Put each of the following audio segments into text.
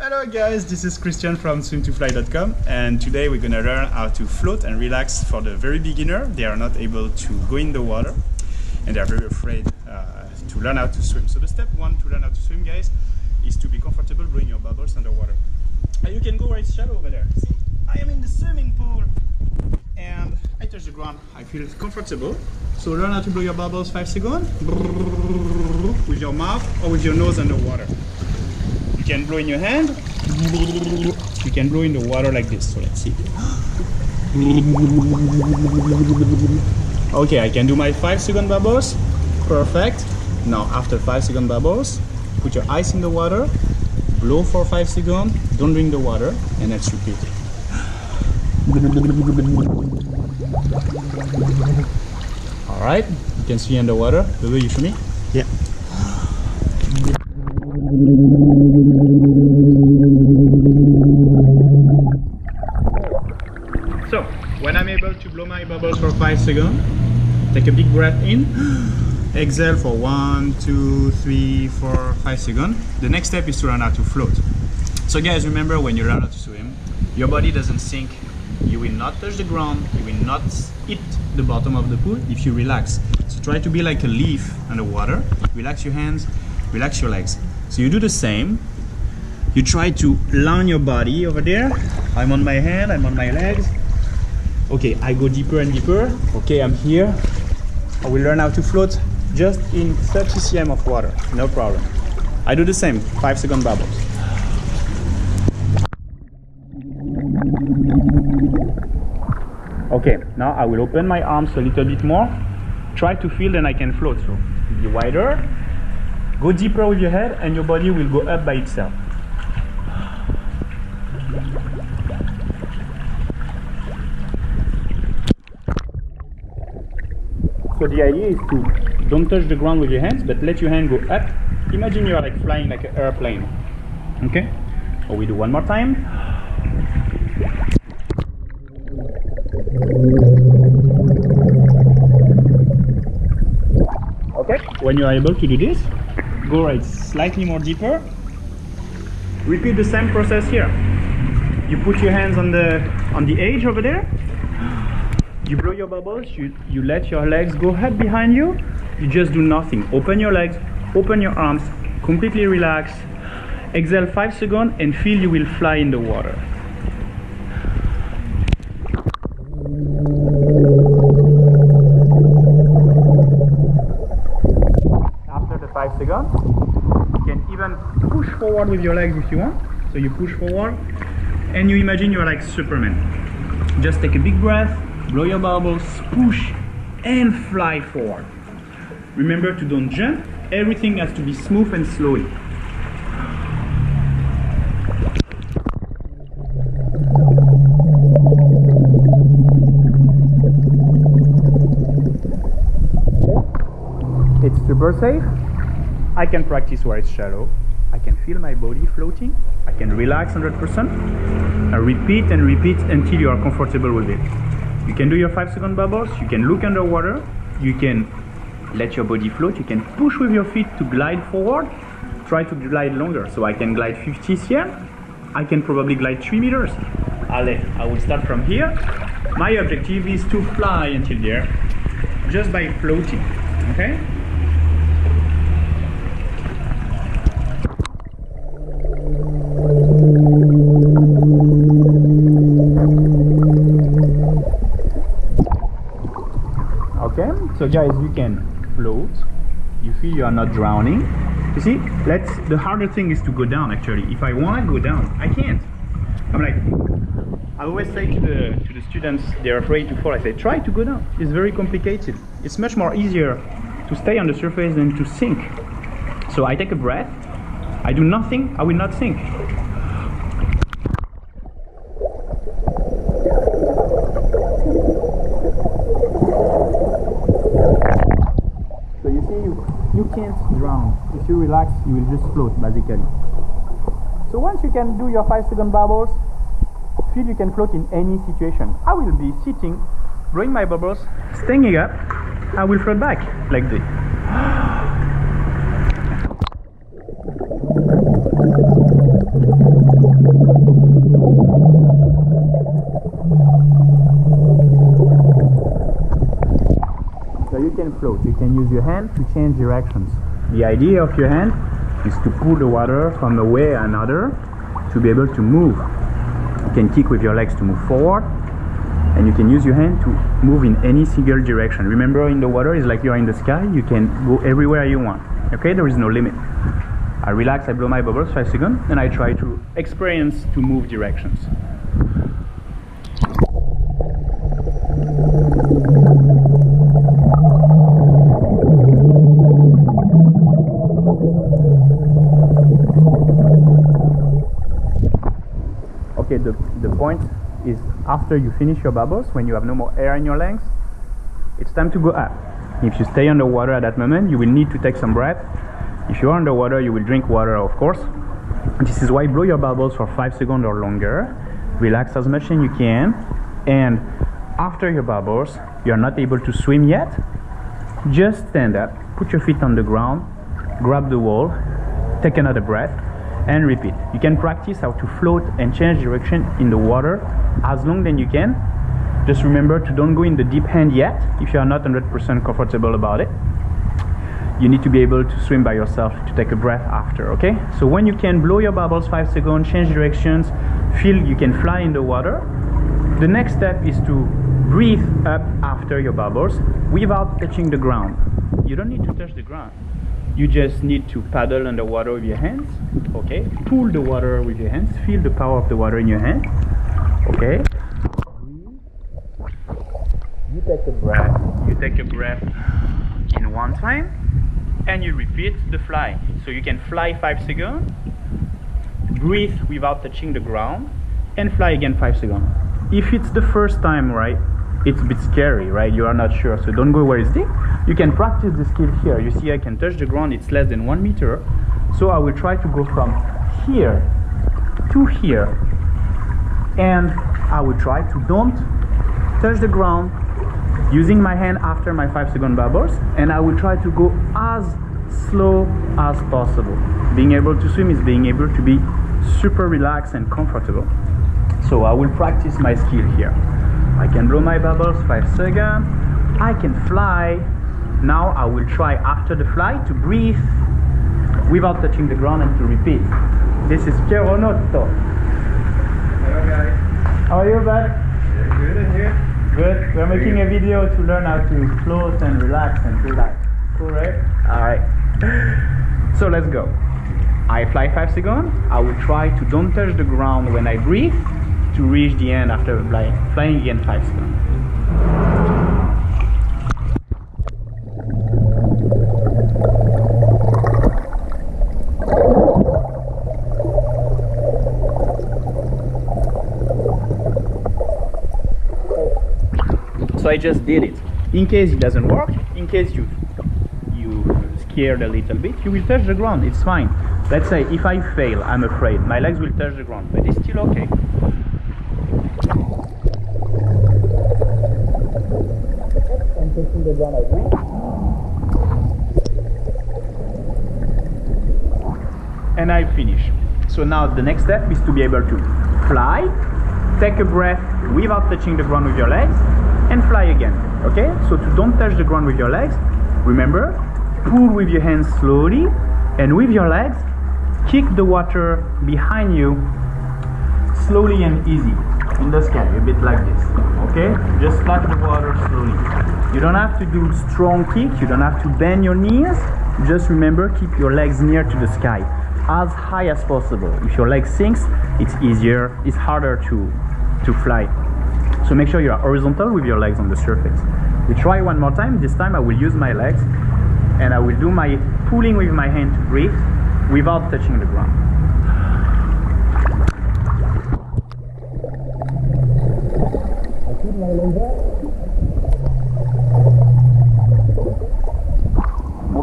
Hello guys, this is Christian from swim2fly.com, and today we're gonna learn how to float and relax for the very beginner. They are not able to go in the water and they are very afraid to learn how to swim. So the step one to learn how to swim, guys, is to be comfortable blowing your bubbles underwater. And you can go right shallow over there. See, I am in the swimming pool and I touch the ground. I feel comfortable. So learn how to blow your bubbles 5 seconds with your mouth or with your nose underwater. You can blow in your hand. You can blow in the water like this. So let's see. Okay, I can do my 5-second bubbles. Perfect. Now after 5-second bubbles, put your eyes in the water, blow for 5 seconds, don't drink the water, and let's repeat it. Alright, you can see underwater. The way you show me? Yeah. So, when I'm able to blow my bubbles for 5 seconds, take a big breath in, exhale for 1, 2, 3, 4, 5 seconds. The next step is to learn how to float. So guys, remember, when you learn how to swim, your body doesn't sink. You will not touch the ground, you will not hit the bottom of the pool if you relax. So try to be like a leaf underwater. Relax your hands, relax your legs. So you do the same. You try to line your body over there. I'm on my hand, I'm on my legs. Okay, I go deeper and deeper. Okay, I'm here. I will learn how to float just in 30 cm of water, no problem. I do the same, 5-second bubbles. Okay, now I will open my arms a little bit more. Try to feel then I can float. So be wider, go deeper with your head and your body will go up by itself. So the idea is to don't touch the ground with your hands, but let your hand go up. Imagine you are like flying like an airplane. Okay? Or we do one more time. Okay? When you are able to do this, go right slightly more deeper. Repeat the same process here. You put your hands on the edge over there. You blow your bubbles, you let your legs go up behind you. You just do nothing. Open your legs, open your arms, completely relax. Exhale 5 seconds and feel you will fly in the water. After the 5 seconds, you can even push forward with your legs if you want. So you push forward and you imagine you're like Superman. Just take a big breath. Blow your bubbles, push, and fly forward. Remember to don't jump. Everything has to be smooth and slowly. It's super safe. I can practice where it's shallow. I can feel my body floating. I can relax 100%. I repeat and repeat until you are comfortable with it. You can do your 5-second bubbles, you can look underwater, you can let your body float, you can push with your feet to glide forward, try to glide longer. So I can glide 50 cm, I can probably glide 3 meters. Allez, I will start from here. My objective is to fly until there, just by floating, okay? Okay, so guys, you can float. You feel you are not drowning. You see, the harder thing is to go down actually. If I want to go down, I can't. I'm like, I always say to the students, they're afraid to fall. I say, try to go down. It's very complicated. It's much more easier to stay on the surface than to sink. So I take a breath. I do nothing. I will not sink. So you see, you can't drown. If you relax, you will just float basically. So once you can do your 5-second bubbles, feel you can float in any situation. I will be sitting, blowing my bubbles, staying up, I will float back like this. you can use your hand to change directions. The idea of your hand is to pull the water from a way or another to be able to move. You can kick with your legs to move forward, and you can use your hand to move in any single direction. Remember, in the water it's like you're in the sky. You can go everywhere you want. Okay, there is no limit. I relax, I blow my bubbles 5 seconds, and I try to experience to move directions. Okay, the point is, after you finish your bubbles, when you have no more air in your lungs, it's time to go up. If you stay underwater at that moment, you will need to take some breath. If you're underwater, you will drink water, of course. This is why blow your bubbles for 5 seconds or longer. Relax as much as you can. And after your bubbles, you're not able to swim yet. Just stand up, put your feet on the ground, grab the wall, take another breath, and repeat. You can practice how to float and change direction in the water as long as you can. Just remember to don't go in the deep end yet if you are not 100% comfortable about it. You need to be able to swim by yourself to take a breath after, okay? So when you can blow your bubbles 5 seconds, change directions, feel you can fly in the water. The next step is to breathe up after your bubbles without touching the ground. You don't need to touch the ground. You just need to paddle underwater with your hands, okay? Pull the water with your hands, feel the power of the water in your hand, okay? You take a breath in one time, and you repeat the fly. So you can fly 5 seconds, breathe without touching the ground, and fly again 5 seconds. If it's the first time, right, it's a bit scary, right? You are not sure, so don't go where it's deep. You can practice the skill here. You see I can touch the ground, it's less than 1 meter. So I will try to go from here to here. And I will try to don't touch the ground, using my hand after my 5 second bubbles, and I will try to go as slow as possible. Being able to swim is being able to be super relaxed and comfortable. So I will practice my skill here. I can blow my bubbles 5 seconds. I can fly. Now I will try after the fly to breathe without touching the ground and to repeat. This is Piero Notto. Hello guys. How are you, bud? Yeah, good in here. Good. We're making a video to learn how to float and relax and relax. Cool, right? Alright. So let's go. I fly 5 seconds. I will try to don't touch the ground when I breathe to reach the end after flying again 5 seconds. So I just did it. In case it doesn't work, in case you scared a little bit, you will touch the ground. It's fine. Let's say if I fail, I'm afraid my legs will touch the ground, but it's still okay. I'm touching the ground again. And I finish. So now the next step is to be able to fly, take a breath without touching the ground with your legs, and fly again. Okay, so to don't touch the ground with your legs, remember, pull with your hands slowly, and with your legs kick the water behind you slowly and easy in the sky, a bit like this. Okay, just slap the water slowly. You don't have to do strong kick, you don't have to bend your knees. Just remember, keep your legs near to the sky, as high as possible. If your leg sinks, it's easier, it's harder to fly. So make sure you are horizontal with your legs on the surface. We try one more time. This time I will use my legs and I will do my pulling with my hand to breathe without touching the ground. I put my legs up.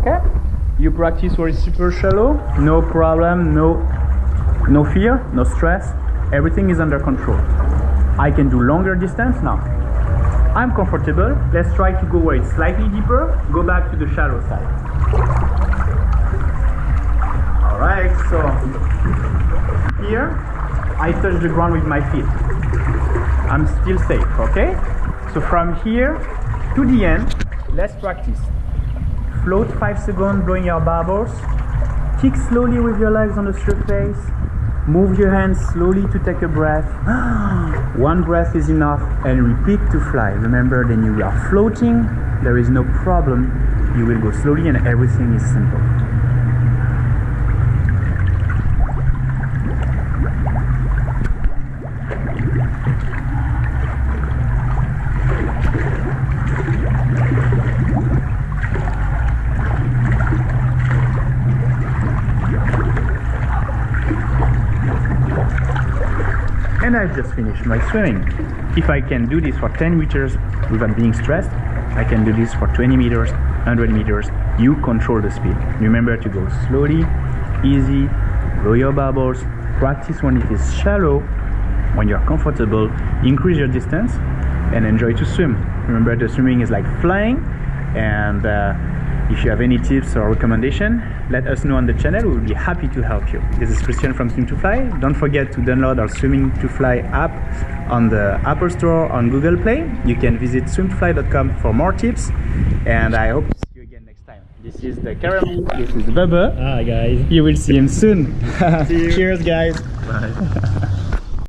Okay? You practice where it's super shallow, no problem, no fear, no stress. Everything is under control. I can do longer distance now. I'm comfortable. Let's try to go where it's slightly deeper. Go back to the shallow side. Alright, so here I touch the ground with my feet. I'm still safe, okay? So from here to the end, let's practice. Float 5 seconds, blowing your bubbles. Kick slowly with your legs on the surface. Move your hands slowly to take a breath. One breath is enough and repeat to fly. Remember, then you are floating. There is no problem. You will go slowly and everything is simple. And I've just finished my swimming. If I can do this for 10 meters without being stressed, I can do this for 20 meters, 100 meters. You control the speed. Remember to go slowly, easy, blow your bubbles, practice when it is shallow, when you're comfortable, increase your distance and enjoy to swim. Remember, the swimming is like flying, and if you have any tips or recommendation, let us know on the channel. We will be happy to help you. This is Christian from Swim to Fly. Don't forget to download our Swimming to Fly app on the Apple Store, on Google Play. You can visit swimtofly.com for more tips, and I hope to see you again next time. This is the Caramel. This is Bubba. Hi guys. You will see him soon. See you. Cheers, guys. Bye.